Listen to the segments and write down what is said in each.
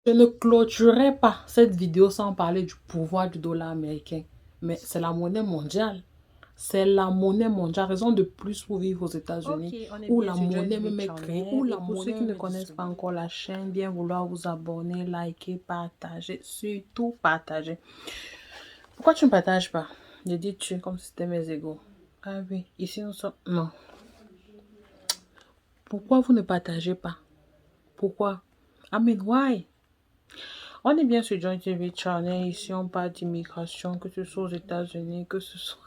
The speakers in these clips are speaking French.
Je ne clôturerai pas cette vidéo sans parler du pouvoir du dollar américain. Mais c'est la monnaie mondiale. C'est la monnaie mondiale. Raison de plus pour vivre aux États-Unis. Où la monnaie même est créée. Où la pour ceux qui ne connaissent pas encore la chaîne, bien vouloir vous abonner, liker, partager. Surtout partager. Pourquoi tu ne partages pas? Je dis tu comme si c'était mes égaux. Ah oui, ici nous sommes... Non. Pourquoi vous ne partagez pas? Pourquoi? I mean, why? On est bien sur Joy TV Channel. Ici, on parle d'immigration, que ce soit aux États-Unis, que ce soit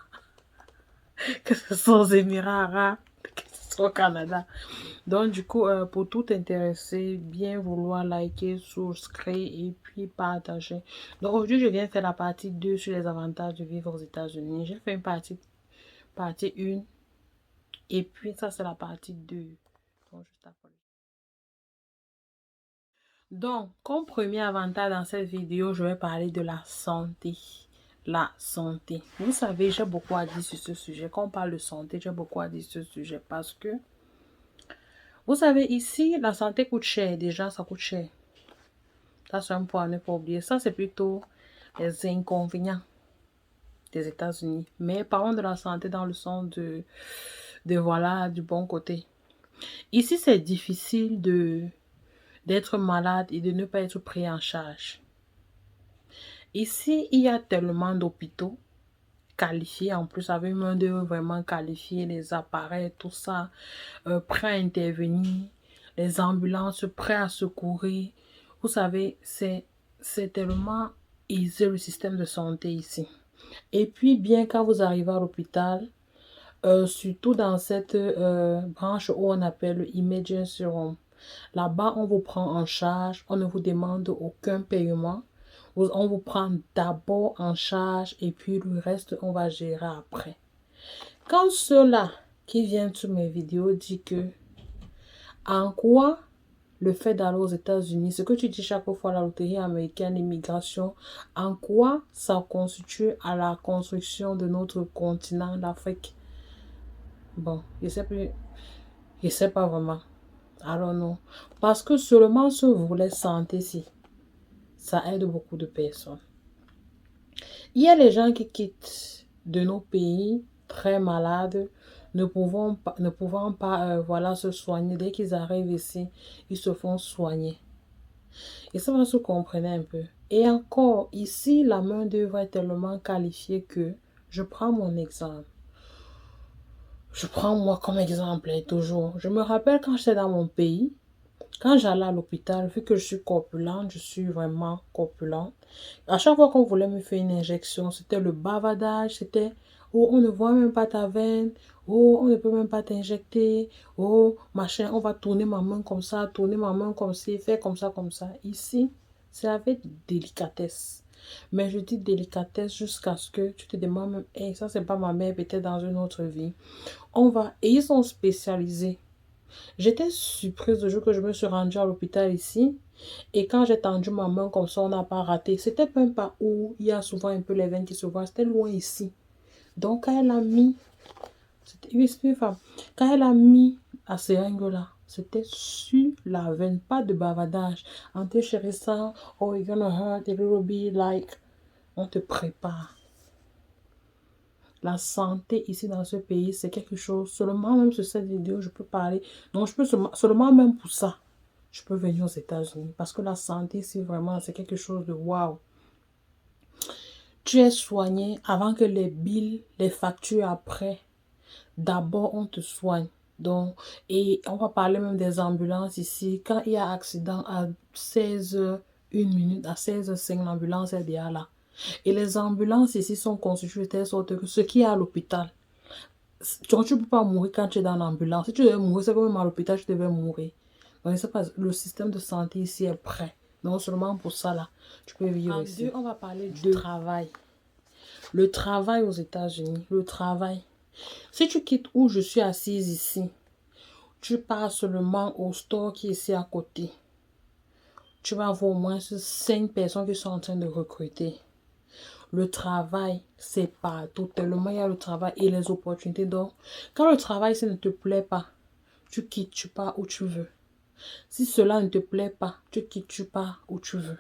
aux Émirats Arabes, que ce soit au Canada. Donc, du coup, pour tout intéresser, bien vouloir liker, souscrire et puis partager. Donc, aujourd'hui, je viens faire la partie 2 sur les avantages de vivre aux États-Unis. J'ai fait une partie 1 et puis ça, c'est la partie 2. Donc, juste après. Donc, comme premier avantage dans cette vidéo, je vais parler de la santé. La santé. Vous savez, j'ai beaucoup à dire sur ce sujet. Quand on parle de santé, j'ai beaucoup à dire sur ce sujet parce que, vous savez, ici, la santé coûte cher. Déjà, ça coûte cher. Ça, c'est un point à ne pas oublier. Ça, c'est plutôt les inconvénients des États-Unis. Mais parlons de la santé dans le sens voilà, du bon côté. Ici, c'est difficile d'être malade et de ne pas être pris en charge. Ici, il y a tellement d'hôpitaux qualifiés, en plus avec une main-d'œuvre vraiment qualifiée, les appareils, tout ça, prêts à intervenir, les ambulances prêts à secourir. Vous savez, c'est tellement aisé le système de santé ici. Et puis, bien quand vous arrivez à l'hôpital, surtout dans cette branche où on appelle le emergency room, là-bas, on vous prend en charge, on ne vous demande aucun paiement. On vous prend d'abord en charge et puis le reste, on va gérer après. Quand ceux-là qui viennent sur mes vidéos disent que en quoi le fait d'aller aux États-Unis, ce que tu dis chaque fois, la loterie américaine, l'immigration, en quoi ça constitue à la construction de notre continent, l'Afrique? Bon, je sais pas vraiment. Alors non. Parce que seulement ce volet santé-ci, ça aide beaucoup de personnes. Il y a les gens qui quittent de nos pays très malades, ne pouvant pas voilà, se soigner. Dès qu'ils arrivent ici, ils se font soigner. Et ça va se comprendre un peu. Et encore, ici, la main-d'œuvre est tellement qualifiée que je prends mon exemple. Je prends moi comme exemple, toujours. Je me rappelle quand j'étais dans mon pays, quand j'allais à l'hôpital, vu que je suis corpulente, je suis vraiment corpulente. À chaque fois qu'on voulait me faire une injection, c'était le bavardage, c'était oh, on ne voit même pas ta veine, oh, on ne peut même pas t'injecter, oh, machin, on va tourner ma main comme ça, tourner ma main comme ci, faire comme ça, comme ça. Ici, c'est avec délicatesse. Mais je dis délicatesse jusqu'à ce que tu te demandes même, hey, ça c'est pas ma mère, peut-être dans une autre vie. On va, et ils sont spécialisés. J'étais surprise le jour que je me suis rendue à l'hôpital ici. Et quand j'ai tendu ma main comme ça, on n'a pas raté. C'était même pas où il y a souvent un peu les veines qui se voient. C'était loin ici. Donc quand elle a mis... Oui, c'est une femme. Quand elle a mis la seringue-là, c'était sur la veine. Pas de bavardage. En te chérissant, oh, you're gonna hurt, it will be like... On te prépare. La santé ici dans ce pays, c'est quelque chose. Seulement même sur cette vidéo, je peux parler. Donc, je peux seulement même pour ça, je peux venir aux États-Unis. Parce que la santé ici, vraiment, c'est quelque chose de waouh. Tu es soigné avant que les billes, les factures après. D'abord, on te soigne. Donc, et on va parler même des ambulances ici. Quand il y a accident à 16h, 1 minute, à 16h05, l'ambulance est déjà là. Et les ambulances ici sont constituées de telle sorte que ce qui est à l'hôpital, tu ne peux pas mourir quand tu es dans l'ambulance. Si tu devais mourir, c'est comme à l'hôpital, tu devais mourir. Donc, le système de santé ici est prêt. Donc, seulement pour ça, là, tu peux vivre ici. En deux, on va parler du travail. Le travail aux États-Unis. Le travail. Si tu quittes où je suis assise ici, tu pars seulement au store qui est ici à côté. Tu vas avoir au moins 5 personnes qui sont en train de recruter. Le travail, c'est partout. Tellement il y a le travail et les opportunités. Donc, quand le travail, ça ne te plaît pas, tu quittes, tu pars où tu veux. Si cela ne te plaît pas, tu quittes, tu pars où tu veux.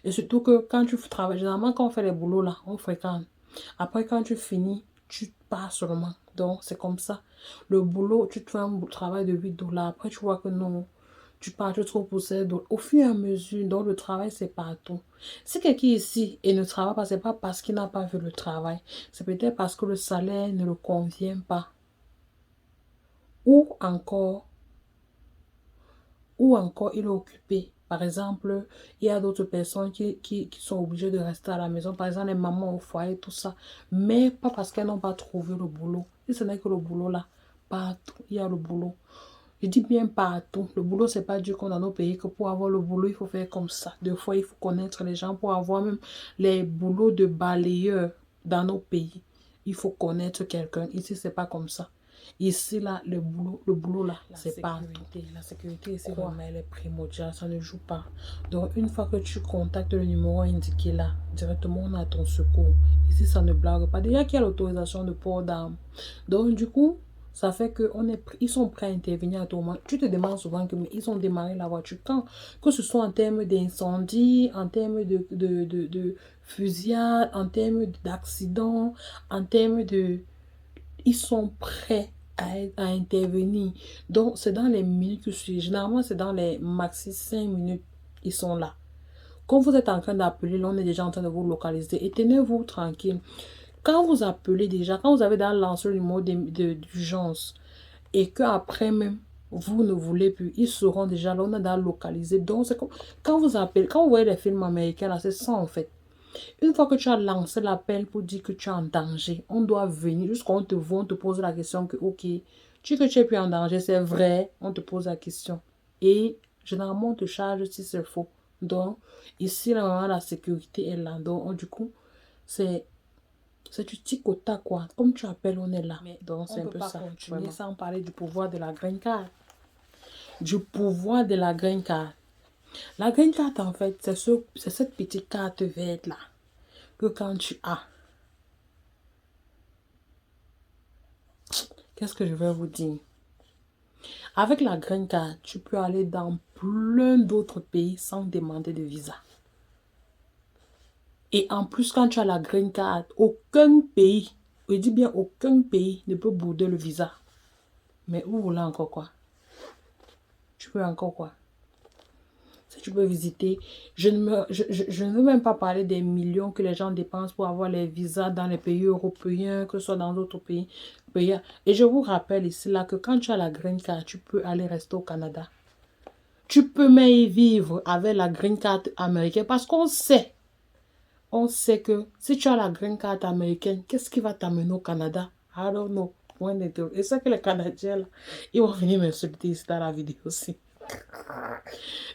Et surtout que quand tu travailles, généralement quand on fait les boulots là, on fréquente. Après quand tu finis, tu pars seulement. Donc c'est comme ça. Le boulot, tu te fais un travail de 8 dollars. Après tu vois que non, tu pars, tu trouves pour 7 dollars. Au fur et à mesure, donc le travail c'est partout. Si quelqu'un est ici et ne travaille pas, c'est pas parce qu'il n'a pas vu le travail. C'est peut-être parce que le salaire ne le convient pas. Ou encore, il est occupé. Par exemple, il y a d'autres personnes qui sont obligées de rester à la maison. Par exemple, les mamans au foyer, tout ça. Mais pas parce qu'elles n'ont pas trouvé le boulot. Et ce n'est que le boulot là. Partout, il y a le boulot. Je dis bien partout. Le boulot, c'est pas dur comme dans nos pays que pour avoir le boulot, il faut faire comme ça. Des fois, il faut connaître les gens pour avoir même les boulots de balayeur dans nos pays. Il faut connaître quelqu'un. Ici, c'est pas comme ça. Ici, là, le boulot là, c'est pas la sécurité ici, vraiment, elle est primordiale, ça ne joue pas. Donc, une fois que tu contactes le numéro indiqué là, directement, on a ton secours. Ici, ça ne blague pas. Déjà qu'il y a l'autorisation de port d'armes. Donc, du coup, ça fait ils sont prêts à intervenir à tout moment. Tu te demandes souvent que mais ils ont démarré la voiture quand? Que ce soit en termes d'incendie, en termes de fusillade, en termes d'accident, en termes de... Ils sont prêts à intervenir. Donc, c'est dans les minutes que je suis. Généralement, c'est dans les maxi 5 minutes. Ils sont là. Quand vous êtes en train d'appeler, là, on est déjà en train de vous localiser. Et tenez-vous tranquille. Quand vous appelez déjà, quand vous avez dans lancé le numéro d'urgence et qu'après même, vous ne voulez plus, ils seront déjà là, on a dans localisé. Donc, c'est comme quand vous appelez, quand vous voyez les films américains, là, c'est ça en fait. Une fois que tu as lancé l'appel pour dire que tu es en danger, on doit venir jusqu'à on te voit, on te pose la question que, ok, que tu es plus en danger, c'est vrai, on te pose la question. Et généralement, on te charge si c'est faux. Donc, ici, là, la sécurité est là. Donc, du coup, c'est du tic au tac, quoi. Comme tu appelles, on est là. Mais donc, c'est un peu ça. Continuer vraiment. Sans parler du pouvoir de la green card. Du pouvoir de la green card. La green card, en fait, c'est cette petite carte verte là. Que quand tu as. Qu'est-ce que je vais vous dire? Avec la green card, tu peux aller dans plein d'autres pays sans demander de visa. Et en plus, quand tu as la green card, aucun pays, je dis bien aucun pays ne peut bouder le visa. Mais où vous là encore quoi? Tu peux encore quoi? Si tu peux visiter, je ne veux même pas parler des millions que les gens dépensent pour avoir les visas dans les pays européens, que ce soit dans d'autres pays. Et je vous rappelle ici là que quand tu as la green card, tu peux aller rester au Canada. Tu peux même y vivre avec la green card américaine parce qu'on sait que si tu as la green card américaine, qu'est-ce qui va t'amener au Canada? I don't know. Et c'est que les Canadiens, là, ils vont venir m'insulter ici dans la vidéo aussi.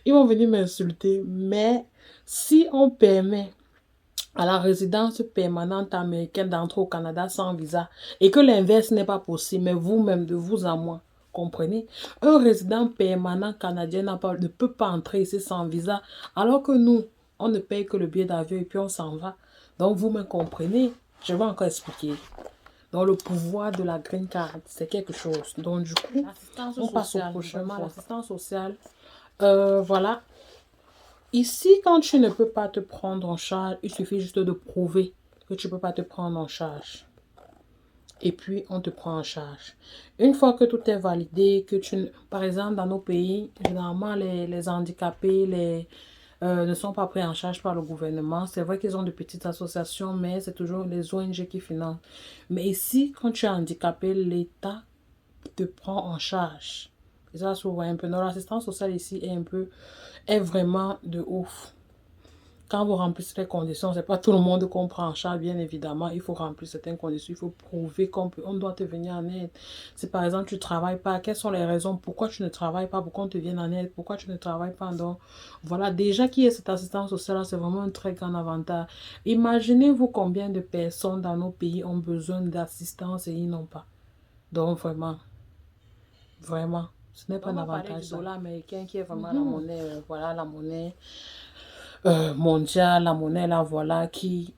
Ils vont venir m'insulter, mais si on permet à la résidence permanente américaine d'entrer au Canada sans visa et que l'inverse n'est pas possible, mais vous-même, de vous à moi, comprenez? Un résident permanent canadien ne peut pas entrer ici sans visa, alors que nous, on ne paye que le billet d'avion et puis on s'en va. Donc, vous me comprenez? Je vais encore expliquer. Donc, le pouvoir de la green card, c'est quelque chose. Donc, du coup, on passe au prochain point. L'assistance sociale, voilà. Ici, quand tu ne peux pas te prendre en charge, il suffit juste de prouver que tu ne peux pas te prendre en charge. Et puis, on te prend en charge. Une fois que tout est validé, par exemple, dans nos pays, généralement, les handicapés ne sont pas pris en charge par le gouvernement. C'est vrai qu'ils ont de petites associations, mais c'est toujours les ONG qui financent. Mais ici, quand tu es handicapé, l'État te prend en charge. Et ça se voit un peu. Notre assistance sociale ici est vraiment de ouf. Quand vous remplissez les conditions, c'est pas tout le monde qu'on prend en charge, bien évidemment. Il faut remplir certaines conditions. Il faut prouver qu'on doit te venir en aide. Si par exemple tu ne travailles pas, quelles sont les raisons pourquoi tu ne travailles pas, pourquoi on te vienne en aide, pourquoi tu ne travailles pas. Donc, voilà, déjà qu'il y ait cette assistance sociale, c'est vraiment un très grand avantage. Imaginez-vous combien de personnes dans nos pays ont besoin d'assistance et ils n'ont pas. Donc, vraiment, ce n'est pas un avantage. Du dollar américain qui est vraiment la monnaie, voilà, la monnaie mondiale, la monnaie là, voilà, qui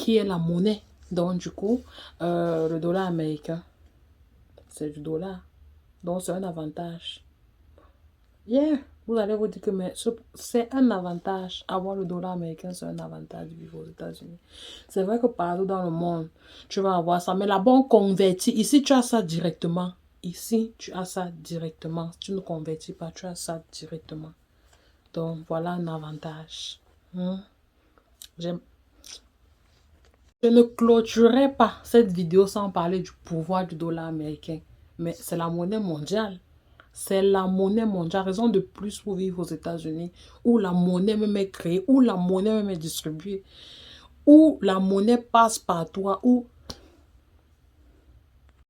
est la monnaie. Donc, du coup, le dollar américain, c'est du dollar. Donc, c'est un avantage. Yeah, vous allez vous dire que mais c'est un avantage. Avoir le dollar américain, c'est un avantage de vivre aux États-Unis. C'est vrai que partout dans le monde, tu vas avoir ça. Mais là-bas, on convertit. Ici, tu as ça directement. Ici, tu as ça directement. Si tu ne convertis pas, tu as ça directement. Donc, voilà un avantage. Hmm. J'aime. Je ne clôturerai pas cette vidéo sans parler du pouvoir du dollar américain. Mais c'est la monnaie mondiale. C'est la monnaie mondiale. Raison de plus pour vivre aux États-Unis, où la monnaie même est créée, où la monnaie même est distribuée, où la monnaie passe par toi, où